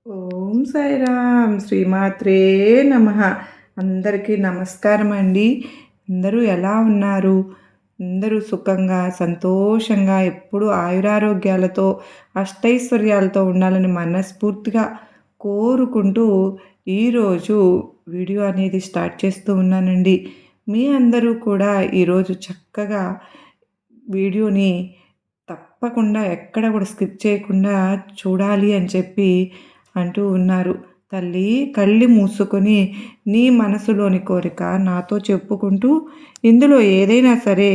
ఓం సాయిరామ్ శ్రీమాత్రే నమ. అందరికీ నమస్కారం అండి. అందరూ ఎలా ఉన్నారు? అందరూ సుఖంగా సంతోషంగా ఎప్పుడు ఆయురారోగ్యాలతో అష్టైశ్వర్యాలతో ఉండాలని మనస్ఫూర్తిగా కోరుకుంటూ ఈరోజు వీడియో అనేది స్టార్ట్ చేస్తూ ఉన్నానండి. మీ అందరూ కూడా ఈరోజు చక్కగా వీడియోని తప్పకుండా ఎక్కడ కూడా స్కిప్ చేయకుండా చూడాలి అని చెప్పి అంటూ ఉన్నారు. తల్లి కళ్ళు మూసుకొని నీ మనసులోని కోరిక నాతో చెప్పుకుంటూ ఇందులో ఏదైనా సరే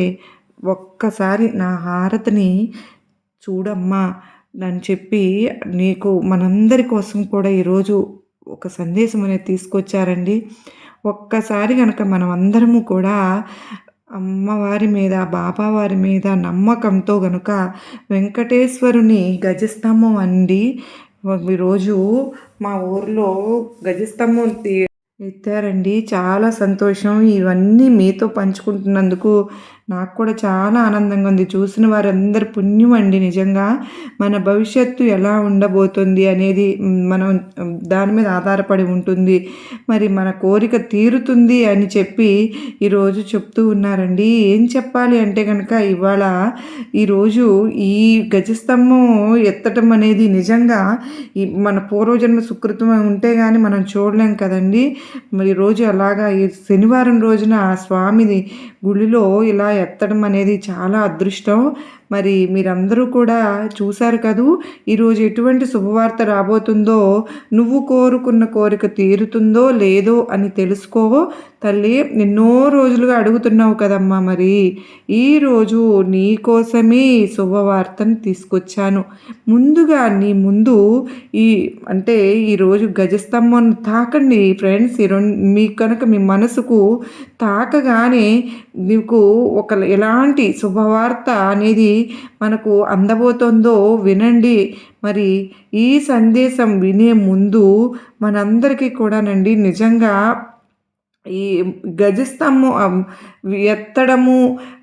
ఒక్కసారి నా హారతిని చూడమ్మా అని చెప్పి నీకు మనందరి కోసం కూడా ఈరోజు ఒక సందేశం అనేది తీసుకొచ్చారండి. ఒక్కసారి కనుక మనం అందరము కూడా అమ్మవారి మీద బాబావారి మీద నమ్మకంతో గనుక వెంకటేశ్వరుని గజస్తంభం అండి ఈరోజు మా ఊర్లో గజస్తంభం ఎత్తారండి. చాలా సంతోషం. ఇవన్నీ మీతో పంచుకుంటున్నందుకు నాకు కూడా చాలా ఆనందంగా ఉంది. చూసిన వారందరి పుణ్యం అండి. నిజంగా మన భవిష్యత్తు ఎలా ఉండబోతుంది అనేది మనం దాని మీద ఆధారపడి ఉంటుంది. మరి మన కోరిక తీరుతుంది అని చెప్పి ఈరోజు చెప్తూ ఉన్నారండి. ఏం చెప్పాలి అంటే కనుక ఇవాళ ఈరోజు ఈ గజస్తంభం ఎత్తటం అనేది నిజంగా మన పూర్వజన్మ సుకృతం ఉంటే కానీ మనం చూడలేం కదండి. మరి రోజు అలాగా ఈ శనివారం రోజున స్వామిది గుడిలో ఇలా ఎత్తడం అనేది చాలా అదృష్టం. మరి మీరందరూ కూడా చూశారు కదూ. ఈరోజు ఎటువంటి శుభవార్త రాబోతుందో, నువ్వు కోరుకున్న కోరిక తీరుతుందో లేదో అని తెలుసుకో తల్లి. ఎన్నో రోజులుగా అడుగుతున్నావు కదమ్మా. మరి ఈరోజు నీ కోసమే శుభవార్తను తీసుకొచ్చాను. ముందుగా నీ ముందు అంటే ఈరోజు గజస్తంభం తాకండి ఫ్రెండ్స్. మీకు కనుక మీ మనసుకు తాకగానే నీకు ఎలాంటి శుభవార్త అనేది మనకు అందబోతుందో వినండి. మరి ఈ సందేశం వినే ముందు మనందరికీ కూడానండి నిజంగా ఈ గజస్తంభం ఎత్తడము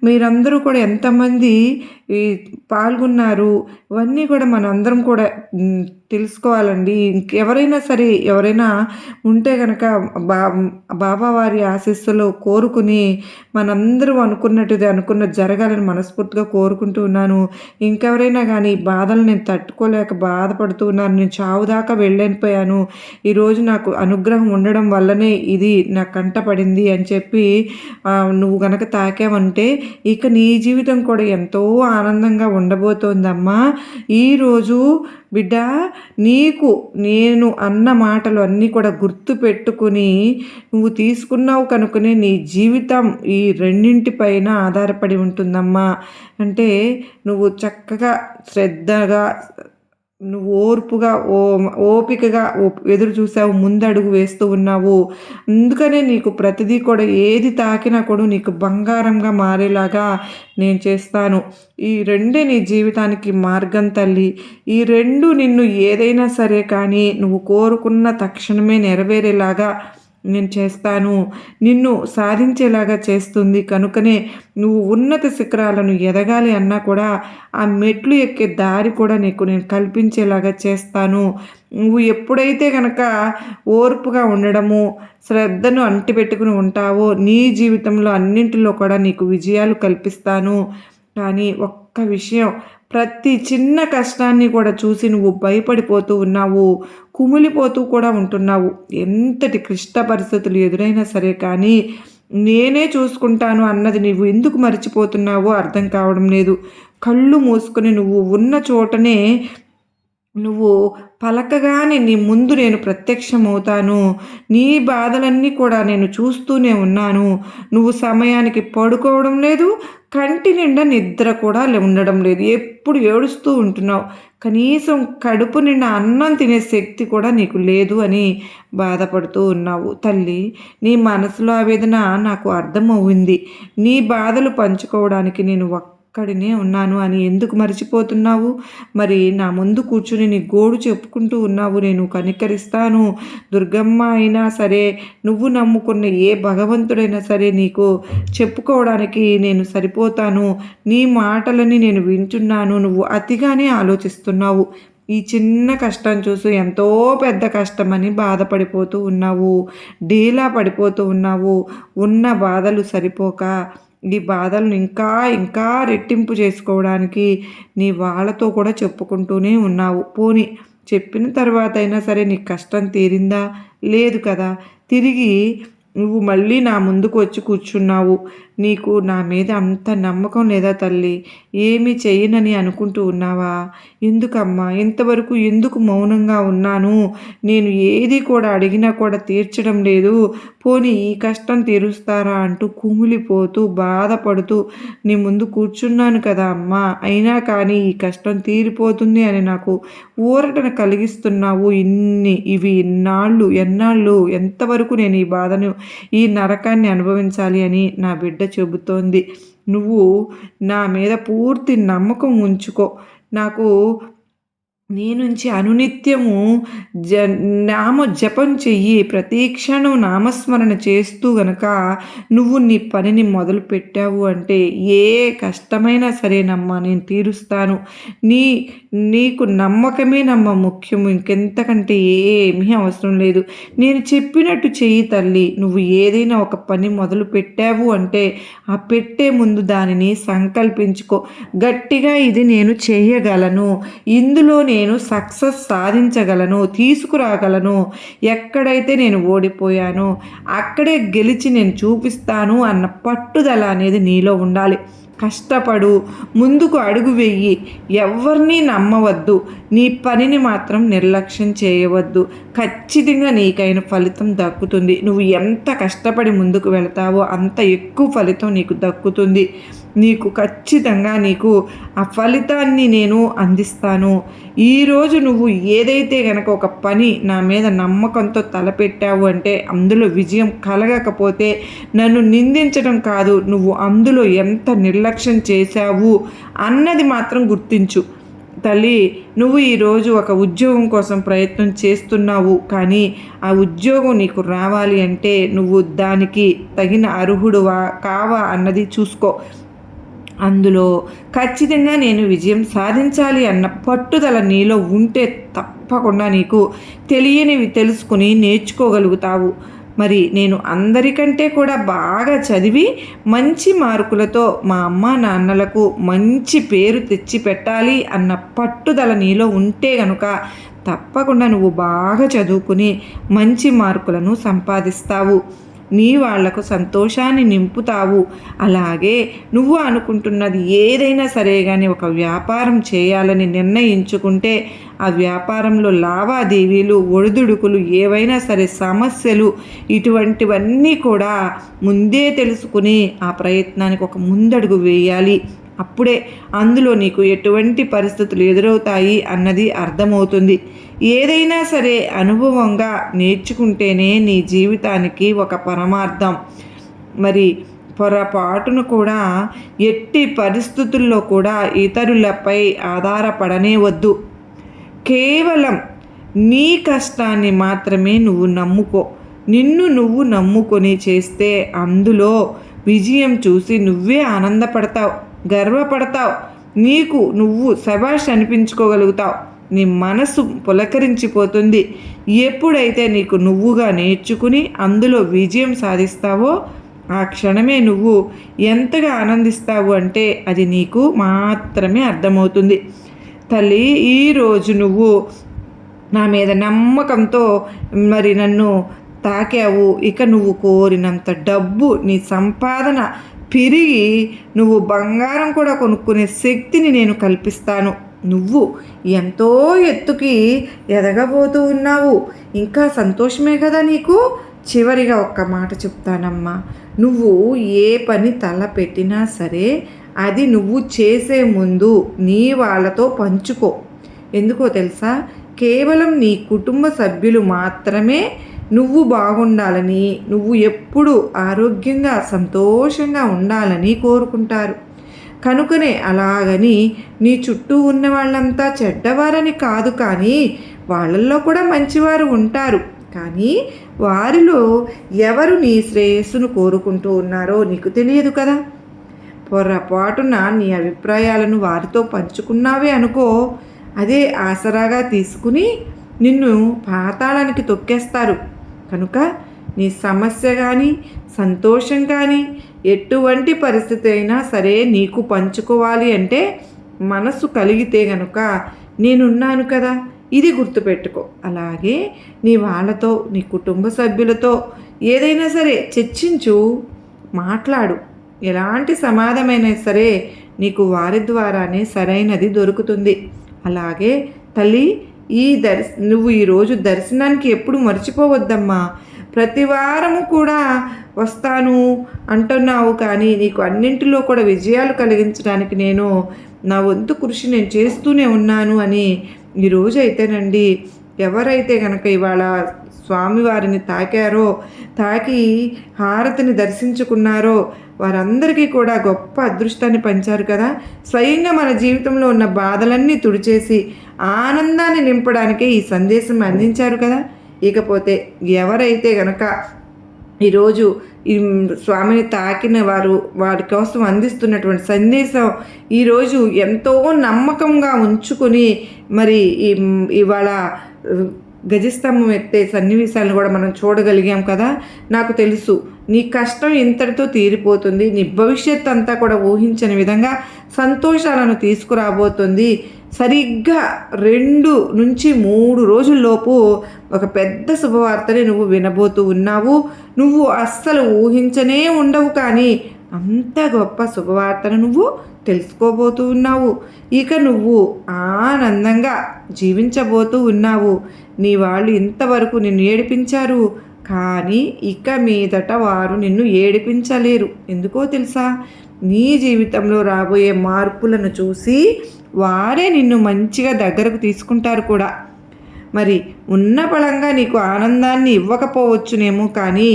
మీరందరూ కూడా ఎంతమంది ఈ పాల్గొన్నారు ఇవన్నీ కూడా మనందరం కూడా తెలుసుకోవాలండి. ఇంకెవరైనా సరే ఎవరైనా ఉంటే కనుక బాబావారి ఆశీస్సులు కోరుకుని మనందరూ అనుకున్న జరగాలని మనస్ఫూర్తిగా కోరుకుంటూ ఉన్నాను. ఇంకెవరైనా కానీ బాధలు నేను తట్టుకోలేక బాధపడుతూ ఉన్నాను. నేను చావు దాకా వెళ్ళనిపోయాను. ఈరోజు నాకు అనుగ్రహం ఉండడం వల్లనే ఇది నా కంట పడింది అని చెప్పి నువ్వు గనక తాకావంటే ఇక నీ జీవితం కూడా ఎంతో ఆనందంగా ఉండబోతోందమ్మా. ఈరోజు బిడ్డ నీకు నేను అన్న మాటలు అన్నీ కూడా గుర్తు పెట్టుకుని నువ్వు తీసుకున్నావు కనుకనే నీ జీవితం ఈ రెండింటిపైన ఆధారపడి ఉంటుందమ్మా. అంటే నువ్వు చక్కగా శ్రద్ధగా నువ్వు ఓర్పుగా ఓపికగా ఎదురు చూసావు, ముందడుగు వేస్తూ ఉన్నావు. అందుకనే నీకు ప్రతిదీ కూడా ఏది తాకినా కూడా నీకు బంగారంగా మారేలాగా నేను చేస్తాను. ఈ రెండే నీ జీవితానికి మార్గం తల్లి. ఈ రెండు నిన్ను ఏదైనా సరే కానీ నువ్వు కోరుకున్న తక్షణమే నెరవేరేలాగా నేను చేస్తాను. నిన్ను సాధించేలాగా చేస్తుంది. కనుకనే నువ్వు ఉన్నత శిఖరాలను ఎదగాలి అన్నా కూడా ఆ మెట్లు ఎక్కే దారి కూడా నీకు నేను కల్పించేలాగా చేస్తాను. నువ్వు ఎప్పుడైతే కనుక ఓర్పుగా ఉండడము శ్రద్ధను అంటిపెట్టుకుని ఉంటావో నీ జీవితంలో అన్నింటిలో కూడా నీకు విజయాలు కల్పిస్తాను. కానీ ఒక్క విషయం, ప్రతి చిన్న కష్టాన్ని కూడా చూసి నువ్వు భయపడిపోతూ ఉన్నావు, కుమిలిపోతూ కూడా ఉంటున్నావు. ఎంతటి క్లిష్ట పరిస్థితులు ఎదురైనా సరే కానీ నేనే చూసుకుంటాను అన్నది నువ్వు ఎందుకు మర్చిపోతున్నావో అర్థం కావడం లేదు. కళ్ళు మూసుకొని నువ్వు ఉన్న చోటనే నువ్వు పలకగానే నీ ముందు నేను ప్రత్యక్షమవుతాను. నీ బాధలన్నీ కూడా నేను చూస్తూనే ఉన్నాను. నువ్వు సమయానికి పడుకోవడం లేదు, కంటి నిండా నిద్ర కూడా ఉండడం లేదు. ఎప్పుడు ఏడుస్తూ ఉంటున్నావు. కనీసం కడుపు నిండా అన్నం తినే శక్తి కూడా నీకు లేదు అని బాధపడుతూ ఉన్నావు. తల్లి, నీ మనసులో ఆవేదన నాకు అర్థమవుంది. నీ బాధలు పంచుకోవడానికి నేను అక్కడనే ఉన్నాను అని ఎందుకు మర్చిపోతున్నావు? మరి నా ముందు కూర్చుని నీ గోడు చెప్పుకుంటూ ఉన్నావు. నేను కనికరిస్తాను. దుర్గమ్మ అయినా సరే, నువ్వు నమ్ముకున్న ఏ భగవంతుడైనా సరే నీకు చెప్పుకోవడానికి నేను సరిపోతాను. నీ మాటలని నేను వింటున్నాను. నువ్వు అతిగానే ఆలోచిస్తున్నావు. ఈ చిన్న కష్టం చూసి ఎంతో పెద్ద కష్టమని బాధపడిపోతూ ఉన్నావు, డీలా పడిపోతూ ఉన్నావు. ఉన్న బాధలు సరిపోక ఈ బాధలను ఇంకా ఇంకా రెట్టింపు చేసుకోవడానికి నీ వాళ్ళతో కూడా చెప్పుకుంటూనే ఉన్నావు. పోనీ చెప్పిన తర్వాత అయినా సరే నీ కష్టం తీరిందా? లేదు కదా. తిరిగి నువ్వు మళ్ళీ నా ముందుకు వచ్చి కూర్చున్నావు. నీకు నా మీద అంత నమ్మకం లేదా తల్లి? ఏమీ చెయ్యనని అనుకుంటూ ఉన్నావా? ఎందుకమ్మా ఇంతవరకు ఎందుకు మౌనంగా ఉన్నాను? నేను ఏది కూడా అడిగినా కూడా తీర్చడం లేదు. పోనీ ఈ కష్టం తీరుస్తారా అంటూ కుమిలిపోతూ బాధపడుతూ నీ ముందు కూర్చున్నాను కదా అమ్మా. అయినా కానీ ఈ కష్టం తీరిపోతుంది అని నాకు ఊరటను కలిగిస్తున్నావు. ఇవి ఎన్నాళ్ళు ఎంతవరకు నేను ఈ బాధను, ఈ నరకాన్ని అనుభవించాలి అని నా బిడ్డ చెబుతోంది. నువ్వు నా మీద పూర్తి నమ్మకం ఉంచుకో. నాకు నీ నుంచి అనునిత్యము నామ జపం చెయ్యి. ప్రతి క్షణం నామస్మరణ చేస్తూ గనక నువ్వు నీ పనిని మొదలు పెట్టావు అంటే ఏ కష్టమైనా సరేనమ్మా నేను తీరుస్తాను. నీకు నమ్మకమే ముఖ్యము. ఇంకెంతకంటే ఏమీ అవసరం లేదు. నేను చెప్పినట్టు చెయ్యి తల్లి. నువ్వు ఏదైనా ఒక పని మొదలు పెట్టావు అంటే ఆ పెట్టే ముందు దానిని సంకల్పించుకో. గట్టిగా ఇది నేను చేయగలను, ఇందులో నేను సక్సెస్ సాధించగలను, తీసుకురాగలను. ఎక్కడైతే నేను ఓడిపోయానో అక్కడే గెలిచి నేను చూపిస్తాను అన్న పట్టుదల అనేది నీలో ఉండాలి. కష్టపడు, ముందుకు అడుగు వెయ్యి, ఎవరిని నమ్మవద్దు. నీ పనిని మాత్రం నిర్లక్ష్యం చేయవద్దు. ఖచ్చితంగా నీకైన ఫలితం దక్కుతుంది. నువ్వు ఎంత కష్టపడి ముందుకు వెళతావో అంత ఎక్కువ ఫలితం నీకు దక్కుతుంది. ఖచ్చితంగా నీకు ఆ ఫలితాన్ని నేను అందిస్తాను. ఈరోజు నువ్వు ఏదైతే గనక ఒక పని నా మీద నమ్మకంతో తలపెట్టావు అంటే అందులో విజయం కలగకపోతే నన్ను నిందించడం కాదు, నువ్వు అందులో ఎంత నిర్లక్ష్యం చేశావు అన్నది మాత్రం గుర్తించు. తల్లి, నువ్వు ఈరోజు ఒక ఉద్యోగం కోసం ప్రయత్నం చేస్తున్నావు. కానీ ఆ ఉద్యోగం నీకు రావాలి అంటే నువ్వు దానికి తగిన అర్హుడువా కావా అన్నది చూసుకో. అందులో ఖచ్చితంగా నేను విజయం సాధించాలి అన్న పట్టుదల నీలో ఉంటే తప్పకుండా నీకు తెలియనివి తెలుసుకుని నేర్చుకోగలుగుతావు. మరి నేను అందరికంటే కూడా బాగా చదివి మంచి మార్కులతో మా అమ్మ నాన్నలకు మంచి పేరు తెచ్చి పెట్టాలి అన్న పట్టుదల నీలో ఉంటే గనుక తప్పకుండా నువ్వు బాగా చదువుకుని మంచి మార్కులను సంపాదిస్తావు. నీ వాళ్లకు సంతోషాన్ని నింపుతావు. అలాగే నువ్వు అనుకుంటున్నది ఏదైనా సరే కానీ ఒక వ్యాపారం చేయాలని నిర్ణయించుకుంటే ఆ వ్యాపారంలో లావాదేవీలు, ఒడిదుడుకులు, ఏవైనా సరే సమస్యలు, ఇటువంటివన్నీ కూడా ముందే తెలుసుకుని ఆ ప్రయత్నానికి ఒక ముందడుగు వేయాలి. అప్పుడే అందులో నీకు ఎటువంటి పరిస్థితులు ఎదురవుతాయి అన్నది అర్థమవుతుంది. ఏదైనా సరే అనుభవంగా నేర్చుకుంటేనే నీ జీవితానికి ఒక పరమార్థం. మరి పొరపాటును కూడా ఎట్టి పరిస్థితుల్లో కూడా ఇతరులపై ఆధారపడనే వద్దు. కేవలం నీ కష్టాన్ని మాత్రమే నువ్వు నమ్ముకో. నిన్ను నువ్వు నమ్ముకొని చేస్తే అందులో విజయం చూసి నువ్వే ఆనందపడతావు, గర్వపడతావు. నువ్వు శభాష్ అనిపించుకోగలుగుతావు. నీ మనసు పులకరించిపోతుంది. ఎప్పుడైతే నీకు నువ్వుగా నేర్చుకుని అందులో విజయం సాధిస్తావో ఆ క్షణమే నువ్వు ఎంతగా ఆనందిస్తావు అంటే అది నీకు మాత్రమే అర్థమవుతుంది. తల్లి, ఈరోజు నువ్వు నా మీద నమ్మకంతో మరి నన్ను తాకావు. ఇక నువ్వు కోరినంత డబ్బు, నీ సంపాదన పెరిగి నువ్వు బంగారం కూడా కొనుక్కునే శక్తిని నేను కల్పిస్తాను. నువ్వు ఎంతో ఎత్తుకి ఎదగబోతూ ఉన్నావు. ఇంకా సంతోషమే కదా నీకు. చివరిగా ఒక్క మాట చెప్తానమ్మా. నువ్వు ఏ పని తలపెట్టినా సరే అది నువ్వు చేసే ముందు నీ వాళ్ళతో పంచుకో. ఎందుకో తెలుసా? కేవలం నీ కుటుంబ సభ్యులు మాత్రమే నువ్వు బాగుండాలని, నువ్వు ఎప్పుడు ఆరోగ్యంగా సంతోషంగా ఉండాలని కోరుకుంటారు. కనుకనే అలాగని నీ చుట్టూ ఉన్న వాళ్ళంతా చెడ్డవారని కాదు, కానీ వాళ్ళల్లో కూడా మంచివారు ఉంటారు. కానీ వారిలో ఎవరు నీ శ్రేయస్సును కోరుకుంటూ ఉన్నారో నీకు తెలియదు కదా. పొరపాటున నీ అభిప్రాయాలను వారితో పంచుకున్నావే అనుకో, అదే ఆసరాగా తీసుకుని నిన్ను పాతాళానికి తొక్కేస్తారు. కనుక నీ సమస్య కానీ సంతోషం కానీ ఎటువంటి పరిస్థితి అయినా సరే నీకు పంచుకోవాలి అంటే మనసు కలిగితే గనుక నేనున్నాను కదా, ఇది గుర్తుపెట్టుకో. అలాగే నీ వాళ్ళతో నీ కుటుంబ సభ్యులతో ఏదైనా సరే చర్చించు, మాట్లాడు. ఎలాంటి సమాధానమైనా సరే నీకు వారి ద్వారానే సరైనది దొరుకుతుంది. అలాగే తల్లి, నువ్వు ఈరోజు దర్శనానికి ఎప్పుడు మర్చిపోవద్దమ్మా. ప్రతి వారము కూడా వస్తాను అంటున్నావు, కానీ నీకు అన్నింటిలో కూడా విజయాలు కలిగించడానికి నేను నా వంతు కృషి నేను చేస్తూనే ఉన్నాను అని ఈరోజు అయితేనండి, ఎవరైతే కనుక ఇవాళ స్వామివారిని తాకి హారతిని దర్శించుకున్నారో వారందరికీ కూడా గొప్ప అదృష్టాన్ని పంచారు కదా. స్వయంగా మన జీవితంలో ఉన్న బాధలన్నీ తుడిచేసి ఆనందాన్ని నింపడానికే ఈ సందేశం అందించారు కదా. ఇకపోతే ఎవరైతే గనక ఈరోజు ఈ స్వామిని తాకిన వారి కోసం అందిస్తున్నటువంటి సందేశం ఈరోజు ఎంతో నమ్మకంగా ఉంచుకొని మరి ఇవాళ గజస్తంభం ఎత్తే సన్నివేశాలను కూడా మనం చూడగలిగాం కదా. నాకు తెలుసు నీ కష్టం ఇంతటితో తీరిపోతుంది, నీ భవిష్యత్ అంతా కూడా ఊహించని విధంగా సంతోషాలను తీసుకురాబోతుంది. సరిగ్గా 2 నుంచి 3 రోజుల్లోపు ఒక పెద్ద శుభవార్తని నువ్వు వినబోతూ ఉన్నావు. నువ్వు అస్సలు ఊహించనే ఉండవు, కానీ అంత గొప్ప శుభవార్తను నువ్వు తెలుసుకోబోతూ ఉన్నావు. ఇక నువ్వు ఆనందంగా జీవించబోతూ ఉన్నావు. నీ వాళ్ళు ఇంతవరకు నిన్ను ఏడిపించారు, కానీ ఇక మీదట వారు నిన్ను ఏడిపించలేరు. ఎందుకో తెలుసా? నీ జీవితంలో రాబోయే మార్పులను చూసి వారే నిన్ను మంచిగా దగ్గరకు తీసుకుంటారు కూడా. మరి ఉన్న బలంగా నీకు ఆనందాన్ని ఇవ్వకపోవచ్చునేమో, కానీ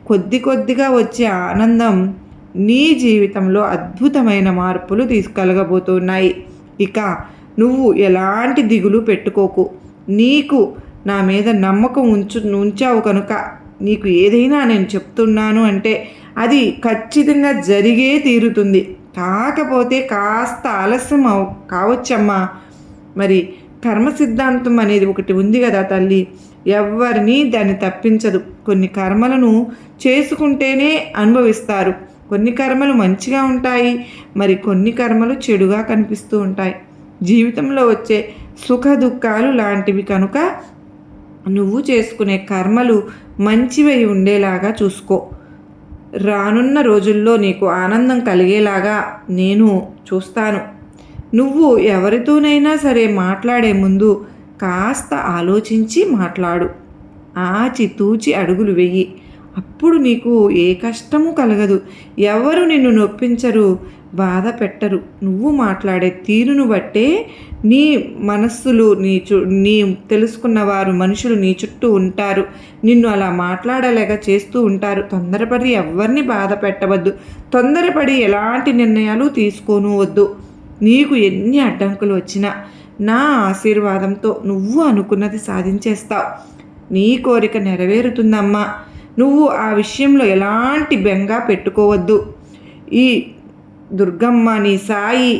కొద్దిగా వచ్చే ఆనందం నీ జీవితంలో అద్భుతమైన మార్పులు తీసుకలగబోతున్నాయి. ఇక నువ్వు ఎలాంటి దిగులు పెట్టుకోకు. నీకు నా మీద నమ్మకం ఉంచావు కనుక నీకు ఏదైనా నేను చెప్తున్నాను అంటే అది ఖచ్చితంగా జరిగే తీరుతుంది. కాకపోతే కాస్త ఆలస్యం కావచ్చమ్మా. మరి కర్మ సిద్ధాంతం అనేది ఒకటి ఉంది కదా తల్లి, ఎవరిని దాన్ని తప్పించదు. కొన్ని కర్మలను చేసుకుంటేనే అనుభవిస్తారు. కొన్ని కర్మలు మంచిగా ఉంటాయి, మరి కొన్ని కర్మలు చెడుగా కనిపిస్తూ ఉంటాయి. జీవితంలో వచ్చే సుఖ దుఃఖాలు లాంటివి కనుక నువ్వు చేసుకునే కర్మలు మంచివై ఉండేలాగా చూసుకో. రానున్న రోజుల్లో నీకు ఆనందం కలిగేలాగా నేను చూస్తాను. నువ్వు ఎవరితోనైనా సరే మాట్లాడే ముందు కాస్త ఆలోచించి మాట్లాడు. ఆచితూచి అడుగులు వెయ్యి. అప్పుడు నీకు ఏ కష్టము కలగదు. ఎవరు నిన్ను నొప్పించరు, బాధ పెట్టరు. నువ్వు మాట్లాడే తీరును బట్టే నీ మనస్సులు నీ తెలుసుకున్నవారు మనుషులు నీ చుట్టూ ఉంటారు. నిన్ను అలా మాట్లాడలేక చేస్తూ ఉంటారు. తొందరపడి ఎవరిని బాధ పెట్టవద్దు. తొందరపడి ఎలాంటి నిర్ణయాలు తీసుకోను వద్దు. నీకు ఎన్ని అడ్డంకులు వచ్చినా నా ఆశీర్వాదంతో నువ్వు అనుకున్నది సాధించేస్తావు. నీ కోరిక నెరవేరుతుందమ్మా. నువ్వు ఆ విషయంలో ఎలాంటి బెంగ పెట్టుకోవద్దు. ఈ దుర్గమ్మ, నీ సాయి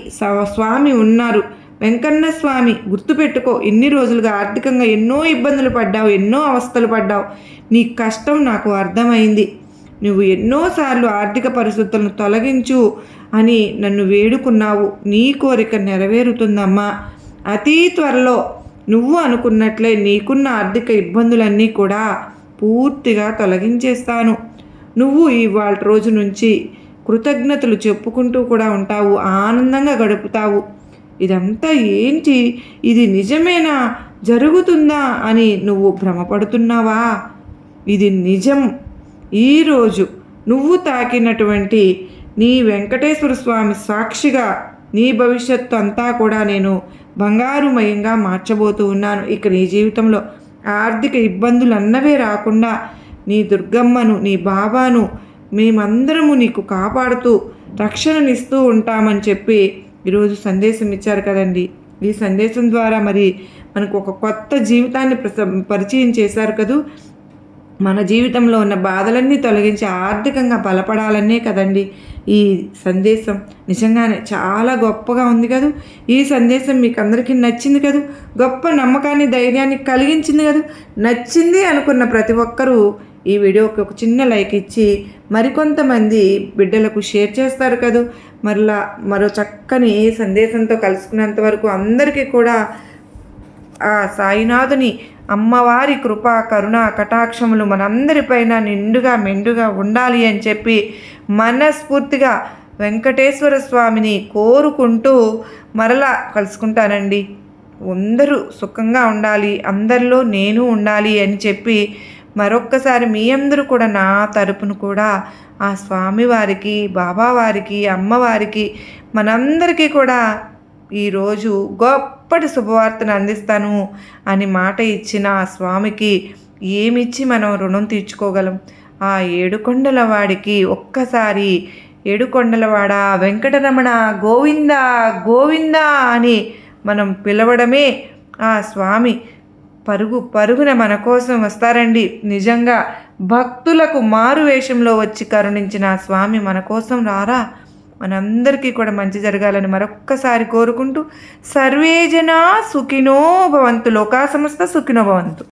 స్వామి ఉన్నారు, వెంకన్న స్వామి గుర్తుపెట్టుకో. ఎన్ని రోజులుగా ఆర్థికంగా ఎన్నో ఇబ్బందులు పడ్డావు, ఎన్నో అవస్థలు పడ్డావు. నీ కష్టం నాకు అర్థమైంది. నువ్వు ఎన్నోసార్లు ఆర్థిక పరిస్థితులను తొలగించు అని నన్ను వేడుకున్నావు. నీ కోరిక నెరవేరుతుందమ్మా. అతి త్వరలో నువ్వు అనుకున్నట్లే నీకున్న ఆర్థిక ఇబ్బందులన్నీ కూడా పూర్తిగా తొలగించేస్తాను. నువ్వు ఇవాళ రోజు నుంచి కృతజ్ఞతలు చెప్పుకుంటూ కూడా ఉంటావు, ఆనందంగా గడుపుతావు. ఇదంతా ఏంటి, ఇది నిజమేనా, జరుగుతుందా అని నువ్వు భ్రమపడుతున్నావా? ఇది నిజం. ఈరోజు నువ్వు తాకినటువంటి నీ వెంకటేశ్వర స్వామి సాక్షిగా నీ భవిష్యత్తు అంతా కూడా నేను బంగారుమయంగా మార్చబోతూ ఉన్నాను. ఇక నీ జీవితంలో ఆర్థిక ఇబ్బందులు అన్నవే రాకుండా నీ దుర్గమ్మను, నీ బాబాను మేమందరము నీకు కాపాడుతూ రక్షణనిస్తూ ఉంటామని చెప్పి ఈరోజు సందేశం ఇచ్చారు కదండి. ఈ సందేశం ద్వారా మరి మనకు ఒక కొత్త జీవితాన్ని పరిచయం చేశారు కదూ. మన జీవితంలో ఉన్న బాధలన్నీ తొలగించి ఆర్థికంగా బలపడాలనే కదండి ఈ సందేశం నిజంగానే చాలా గొప్పగా ఉంది కదూ. ఈ సందేశం మీకు అందరికీ నచ్చింది కదూ. గొప్ప నమ్మకాన్ని ధైర్యాన్ని కలిగించింది కదూ. నచ్చింది అనుకున్న ప్రతి ఒక్కరూ ఈ వీడియోకి ఒక చిన్న లైక్ ఇచ్చి మరికొంతమంది బిడ్డలకు షేర్ చేస్తారు కదూ. మరో చక్కని సందేశంతో కలుసుకున్నంత వరకు అందరికీ కూడా ఆ సాయినాథుని అమ్మవారి కృప కరుణ కటాక్షములు మనందరిపైన నిండుగా మెండుగా ఉండాలి అని చెప్పి మనస్ఫూర్తిగా వెంకటేశ్వర స్వామిని కోరుకుంటూ మరలా కలుసుకుంటానండి. అందరూ సుఖంగా ఉండాలి, అందరిలో నేను ఉండాలి అని చెప్పి మరొక్కసారి మీ అందరూ కూడా నా తరపున కూడా ఆ స్వామివారికి, బాబావారికి, అమ్మవారికి మనందరికీ కూడా ఈరోజు గొప్పటి శుభవార్తను అందిస్తాను అని మాట ఇచ్చిన ఆ స్వామికి ఏమిచ్చి మనం రుణం తీర్చుకోగలం? ఆ ఏడుకొండల వాడికి ఒక్కసారి ఏడుకొండలవాడ వెంకటరమణ గోవింద గోవింద అని మనం పిలవడమే ఆ స్వామి పరుగున మన కోసం వస్తారండి. నిజంగా భక్తులకు మారు వేషంలో వచ్చి కరుణించిన ఆ స్వామి మన కోసం రారా? మనందరికీ కూడా మంచి జరగాలని మరొక్కసారి కోరుకుంటూ సర్వే జనా సుఖినో భవంతు, లోకా సమస్త సుఖినో భవంతు.